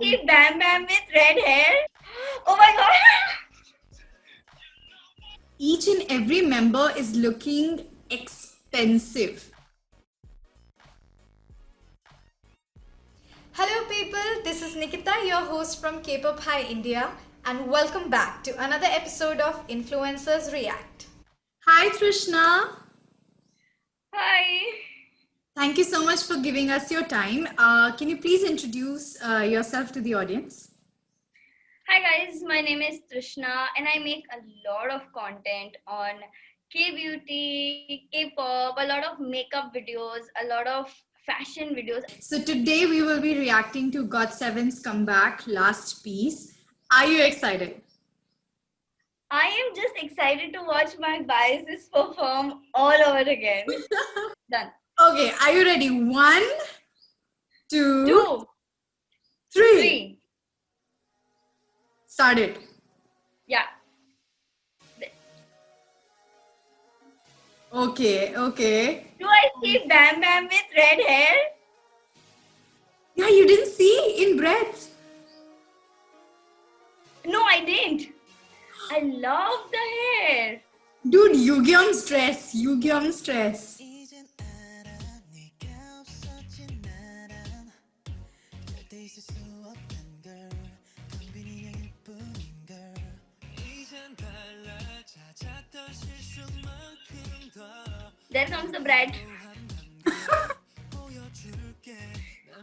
see Bam Bam with red hair? Oh my god! Each and every member is looking expensive. Hello people, this is Nikita, your host from K-Pop High India, and welcome back to another episode of Influencers React. Hi Trushna. Hi. Thank you so much for giving us your time. Can you please introduce yourself to the audience? Hi guys, my name is Trushna and I make a lot of content on K-beauty, K-pop, a lot of makeup videos, a lot of fashion videos. So today we will be reacting to GOT7's comeback, Last Piece. Are you excited? I am just excited to watch my biases perform all over again. Done. Okay, are you ready? 1, 2, 2, 3. 3. Start it. Yeah. Okay. Do I see Bam Bam with red hair? Yeah, you didn't see in breath. No, I didn't. I love the hair. Dude, Yugyeom's dress. There comes the bread.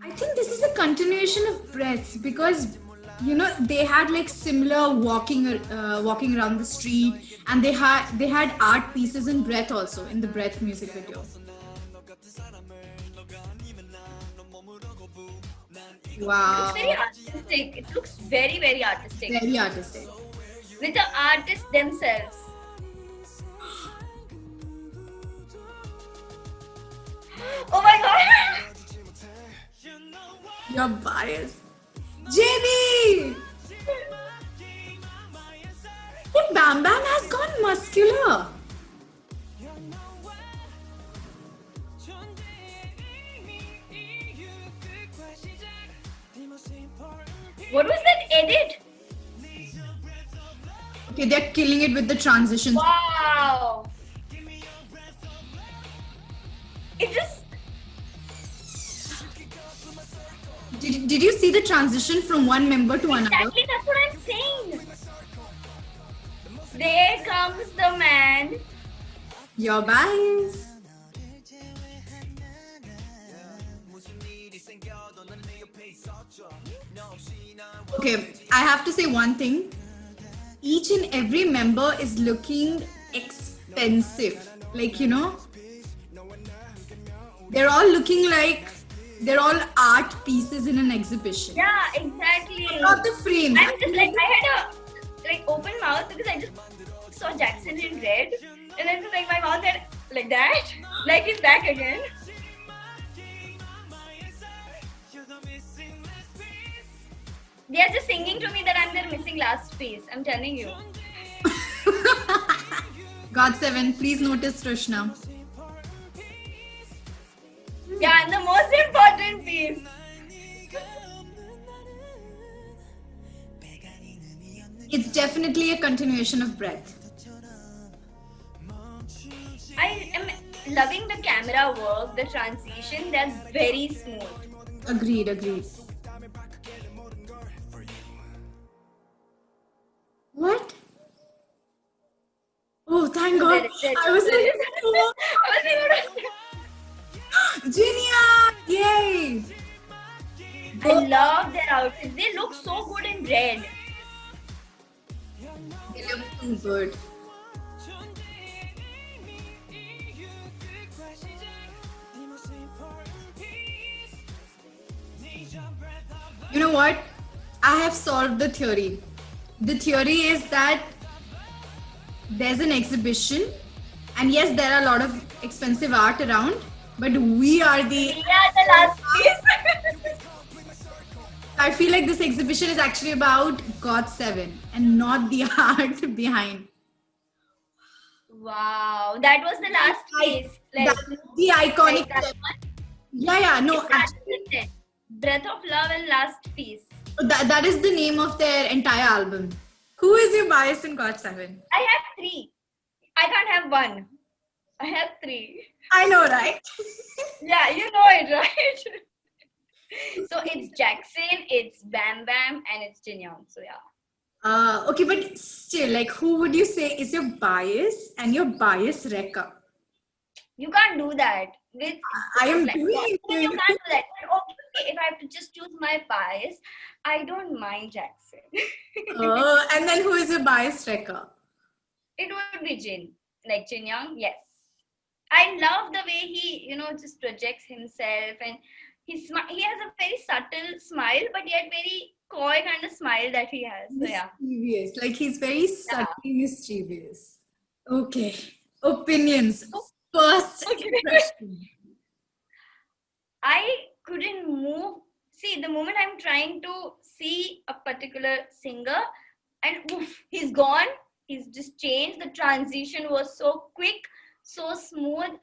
I think this is a continuation of Breath because they had like similar walking around the street, and they had art pieces in Breath also, in the Breath music video. Wow. It's very artistic. It looks very, very artistic. Very artistic. With the artists themselves. Oh my god! You're biased. Jamie! Hey, Bam Bam has gone muscular. What was that edit? Okay, they're killing it with the transitions. Wow! It just... Did you see the transition from one member to another? Exactly, that's what I'm saying. There comes the man. You're biased. Okay, I have to say one thing. Each and every member is looking expensive. Like, they're all looking like they're all art pieces in an exhibition. Yeah, exactly. Not the frame. I'm just like, I had a open mouth because I just saw Jackson in red, and then just like my mouth had like that, like he's back again. They are just singing to me that I'm their missing last piece. I'm telling you. GOT7, please notice Trushna. Yeah, and the most important piece. It's definitely a continuation of Breath. I am loving the camera work, the transition. That's very smooth. Agreed. What? Oh, thank God. I was like, Genia! Yay! I love their outfits. They look so good in red. They look too good. You know what? I have solved the theory. The theory is that there's an exhibition, and yes, there are a lot of expensive art around, but we are the last piece. I feel like this exhibition is actually about GOT7 and not the art behind. Wow, that was the last piece. The iconic. Like that one. Yeah, no. Breath of Love and last piece. That is the name of their entire album. Who is your bias in GOT7? I have three. I can't have one. I have three. I know, right? Yeah, you know it, right? So it's Jackson, it's Bam Bam, and it's Jin Young. So yeah. Okay, but still, like, who would you say is your bias and your bias wrecker? You can't do that with I am like doing you it. can't do that. But okay, if I have to just choose my bias, I don't mind Jackson. And then who is your bias wrecker? It would be Jin. Like Jin Young, yes. I love the way he, just projects himself, and he has a very subtle smile, but yet very coy kind of smile that he has. So yeah. Mischievous. Like, he's very Yeah. subtly mischievous. Okay. Opinions. So, First okay. impression. I couldn't move. See, the moment I'm trying to see a particular singer, and oof, he's gone. He's just changed. The transition was so quick, so smooth.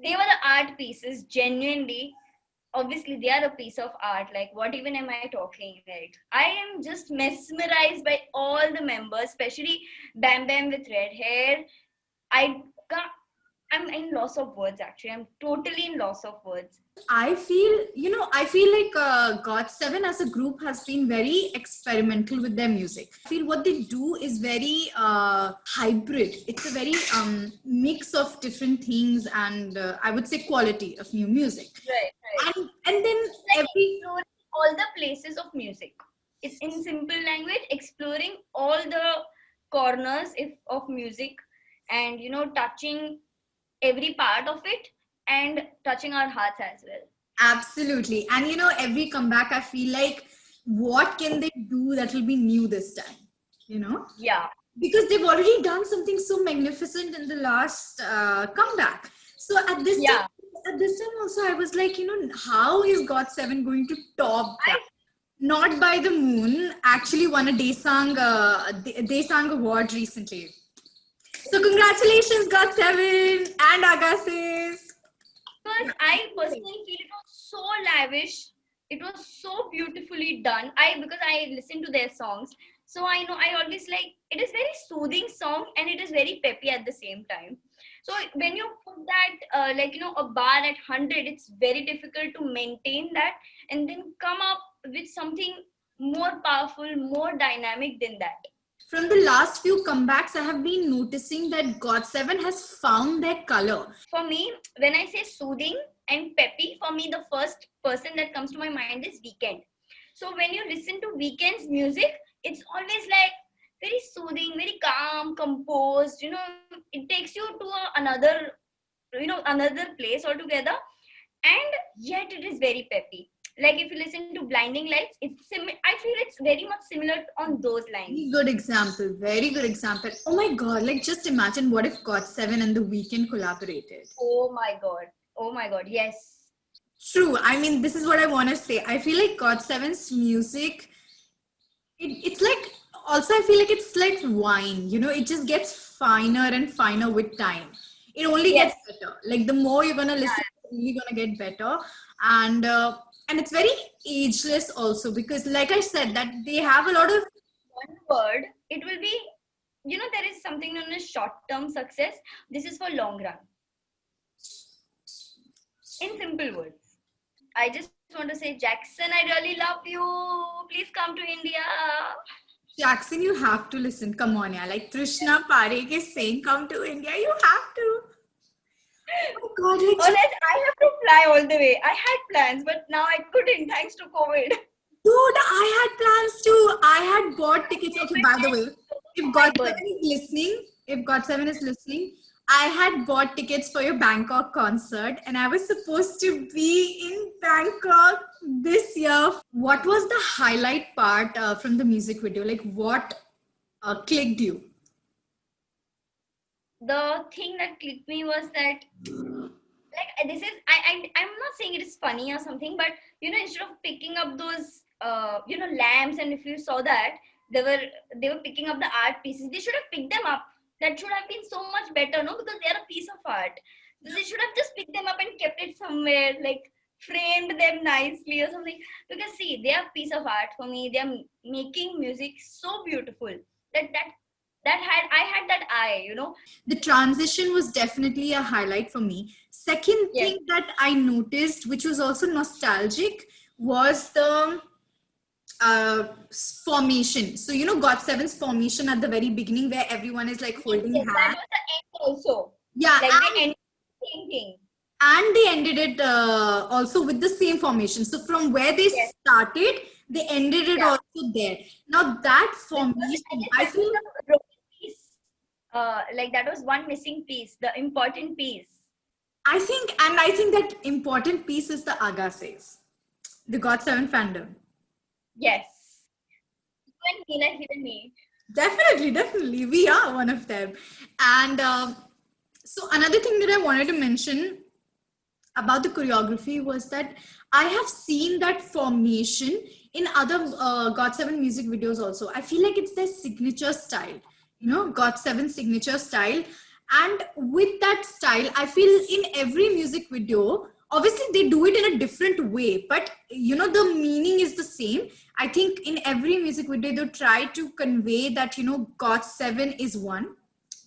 They were the art pieces, genuinely. Obviously, they are a piece of art. Like, what even am I talking? Like, I am just mesmerized by all the members, especially Bam Bam with red hair. I can't. I'm in loss of words. Actually, I'm totally in loss of words. I feel like GOT7 as a group has been very experimental with their music. I feel what they do is very hybrid. It's a very mix of different things and I would say quality of new music. Right, right. And then Like every exploring all the places of music. It's in simple language, exploring all the corners of music, and touching every part of it and touching our hearts as well. Absolutely. And every comeback, I feel like, what can they do that will be new this time? You know? Yeah. Because they've already done something so magnificent in the last comeback. So Yeah. at this time also, I was like, how is GOT7 going to top that? Not by the Moon actually won a Daesang award recently. So congratulations, GOT7 and Agassiz. Because I personally feel it was so lavish. It was so beautifully done. Because I listen to their songs, so I know I always like it is very soothing song and it is very peppy at the same time. So when you put that a bar at 100, it's very difficult to maintain that and then come up with something more powerful, more dynamic than that. From the last few comebacks, I have been noticing that GOT7 has found their color. For me, when I say soothing and peppy, for me, the first person that comes to my mind is Weekend. So when you listen to Weekend's music, it's always like very soothing, very calm, composed. It takes you to another place altogether, and yet it is very peppy. Like if you listen to Blinding Lights, I feel it's very much similar on those lines. Very good example. Very good example. Oh my god! Like just imagine what if GOT7 and The Weeknd collaborated. Oh my god. Oh my god. Yes. True. I mean, this is what I want to say. I feel like GOT7's music, it's like, also I feel like it's like wine, it just gets finer and finer with time. It only Yes. gets better. Like the more you're gonna listen, it's only gonna get better. And it's very ageless also, because like I said, that they have a lot of One word, it will be, there is something known as short-term success. This is for long run. In simple words, I just want to say, Jackson, I really love you. Please come to India. Jackson, you have to listen. Come on, yeah. Like Trushna Parekh is saying, come to India. You have to. Oh God, like Honest, I have to fly all the way. I had plans, but now I couldn't thanks to COVID. dude, I had plans too. I had bought tickets. Okay, by the way, if GOT7 is listening, I had bought tickets for your Bangkok concert and I was supposed to be in Bangkok this year. What was the highlight part from the music video? Like, what clicked you? The thing that clicked me was that, like, this is I'm not saying it is funny or something, but instead of picking up those lamps, and if you saw that they were picking up the art pieces, they should have picked them up. That should have been so much better, no? Because they are a piece of art. They should have just picked them up and kept it somewhere, like framed them nicely or something. Because see, they are piece of art for me. They are making music so beautiful that I had that eye, The transition was definitely a highlight for me. Second Yes. thing that I noticed, which was also nostalgic, was the uh, formation. So, you know, GOT7's formation at the very beginning, where everyone is like Yes, holding yes, that hands. was the end also. Yeah, Like they ended the same thing. and they ended it also with the same formation. So, from where they Yes. started, they ended it Yeah. also there. Now, that Because I formation, guess I that was feel, the broken piece. Like that was one missing piece, the important piece. and I think that important piece is the Agassiz, the GOT7 fandom. Yes. You and me, like you and me. Definitely, definitely. We are one of them. And so, another thing that I wanted to mention about the choreography was that I have seen that formation in other GOT7 music videos also. I feel like it's their signature style, you know, GOT7 signature style. And with that style, I feel in every music video, obviously they do it in a different way, but you know, the meaning is the same. I think in every music video, they try to convey that, you know, GOT7 is one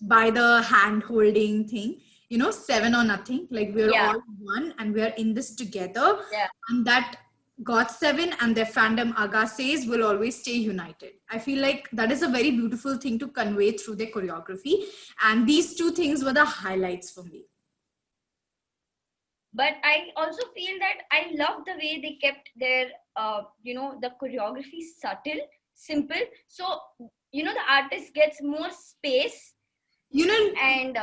by the hand holding thing, you know, seven or nothing, like we're Yeah. all one and we're in this together. Yeah. And that GOT7 and their fandom Agassiz will always stay united. I feel like that is a very beautiful thing to convey through their choreography, and these two things were the highlights for me. But I also feel that I love the way they kept their, the choreography subtle, simple. So, the artist gets more space You know, and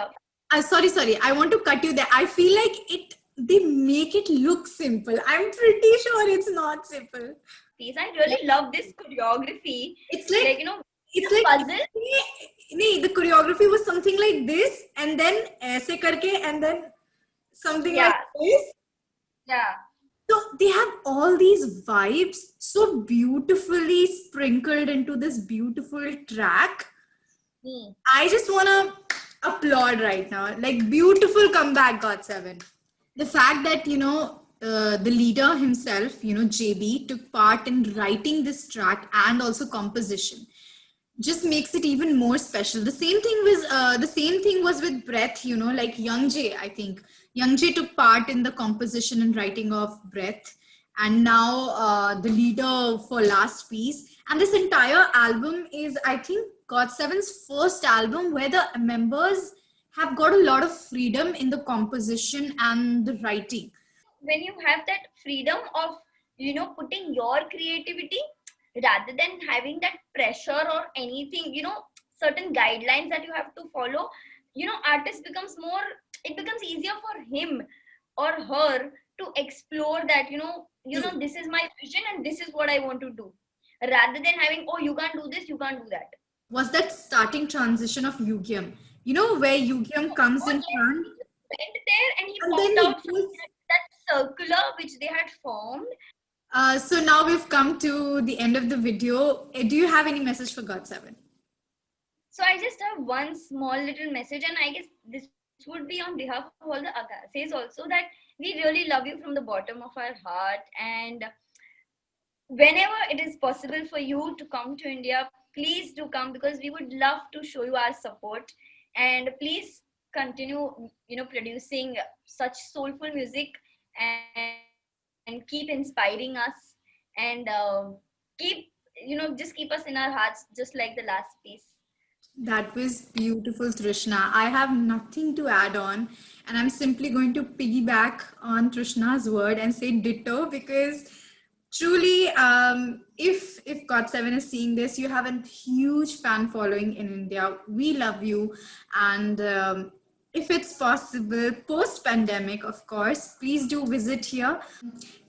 sorry, I want to cut you there. I feel like it, they make it look simple. I'm pretty sure it's not simple. piece. I really love this choreography. It's Like, like, the it's like, puzzle. the choreography was something like this, and then aise karke, and then something like Yeah. this. Yeah. So they have all these vibes so beautifully sprinkled into this beautiful track. Hmm. I just want to applaud right now. Like, beautiful comeback, GOT7. The fact that, you know, the leader himself, you know, JB, took part in writing this track and also composition just makes it even more special. The same thing was with Breath, you know, like Young J. I think Young J took part in the composition and writing of Breath, and now the leader for Last Piece. And this entire album is, I think, GOT7's first album where the members have got a lot of freedom in the composition and the writing. When you have that freedom of, putting your creativity rather than having that pressure or anything, certain guidelines that you have to follow, artist becomes more, it becomes easier for him or her to explore that, this is my vision and this is what I want to do, rather than having, oh, you can't do this, you can't do that. Was that starting transition of Yugyam, you know, where Yugyam comes Oh in yes, front he just went there and he and then popped he out from goes. that circular which they had formed. So now we've come to the end of the video. Do you have any message for GOT7? So I just have one small little message, and I guess this would be on behalf of all the Agassiz also, that we really love you from the bottom of our heart. And whenever it is possible for you to come to India, please do come, because we would love to show you our support. And please continue, producing such soulful music and keep inspiring us, and just keep us in our hearts, just like the last piece. That was beautiful, Trishna. I have nothing to add on, and I'm simply going to piggyback on Trishna's word and say ditto, because truly, if GOT7 is seeing this, you have a huge fan following in India. We love you, and if it's possible, post pandemic, of course, please do visit here.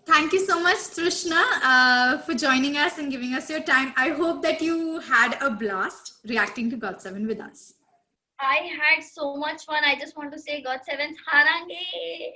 Thank you so much, Trushna, for joining us and giving us your time. I hope that you had a blast reacting to GOT7 with us. I had so much fun. I just want to say, GOT7's Harange.